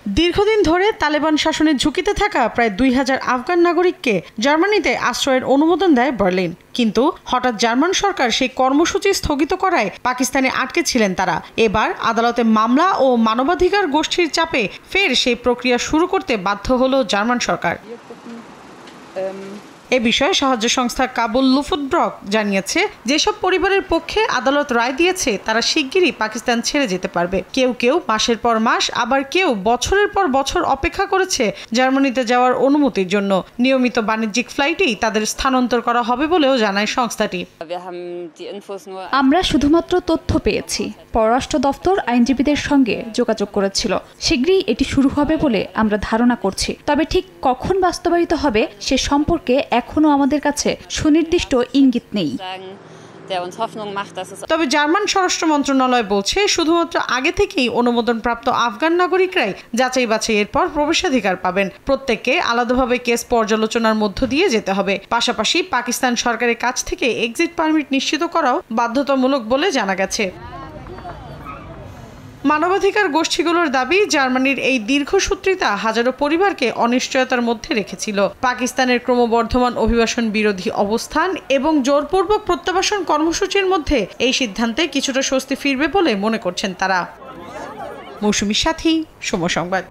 দীর্ঘদিন ধরে তালেবান শাসনের ঝুঁকিতে থাকা প্রায় ২,০০০ আফগান নাগরিককে জার্মানিতে আশ্রয়ের অনুমোদন দেয় বার্লিন। কিন্তু হঠাৎ জার্মান সরকার সেই কর্মসূচি স্থগিত করায় পাকিস্তানে আটকে ছিলেন তারা। এবার আদালতে মামলা ও মানবাধিকার গোষ্ঠীর চাপে ফের সেই প্রক্রিয়া শুরু করতে বাধ্য হলো জার্মান সরকার। এ বিষয়ে সাহায্য সংস্থা কাবুল লুফুটব্রক জানিয়েছে, যেসব পরিবারের পক্ষে আদালত রায় দিয়েছে তারা শিগগিরই পাকিস্তান ছেড়ে যেতে পারবে। কেউ কেউ মাসের পর মাস, আবার কেউ বছরের পর বছর অপেক্ষা করেছে জার্মানিতে যাওয়ার অনুমতির জন্য। নিয়মিত বাণিজ্যিক ফ্লাইটেই তাদের স্থানান্তর করা হবে বলেও জানায় সংস্থাটি। আমরা শুধুমাত্র তথ্য পেয়েছি। পররাষ্ট্র দপ্তর আইনজীবীদের সঙ্গে যোগাযোগ করেছিল। শীঘ্রই এটি শুরু হবে বলে আমরা ধারণা করছি। তবে ঠিক কখন বাস্তবায়িত হবে সে সম্পর্কে এখনো আমাদের কাছে সুনির্দিষ্ট ইঙ্গিত নেই। তবে জার্মান স্বরাষ্ট্র মন্ত্রণালয় বলছে, শুধুমাত্র আগে থেকেই অনুমোদনপ্রাপ্ত আফগান নাগরিকরাই যাচাই বাছাইয়ের পর প্রবেশাধিকার পাবেন। প্রত্যেককে আলাদাভাবে কেস পর্যালোচনার মধ্য দিয়ে যেতে হবে। পাশাপাশি পাকিস্তান সরকারের কাছ থেকে এক্সিট পারমিট নিশ্চিত করাও বাধ্যতামূলক বলে জানা গেছে। মানবাধিকার গোষ্ঠীগুলোর দাবি, জার্মানির এই দীর্ঘসূত্রিতা হাজারো পরিবারকে অনিশ্চয়তার মধ্যে রেখেছিল। পাকিস্তানের ক্রমবর্ধমান অভিবাসন বিরোধী অবস্থান এবং জোরপূর্বক প্রত্যাবাসন কর্মসূচির মধ্যে এই সিদ্ধান্তে কিছুটা স্বস্তি ফিরবে বলে মনে করছেন তারা। মৌসুমীর সাথী, সময় সংবাদ।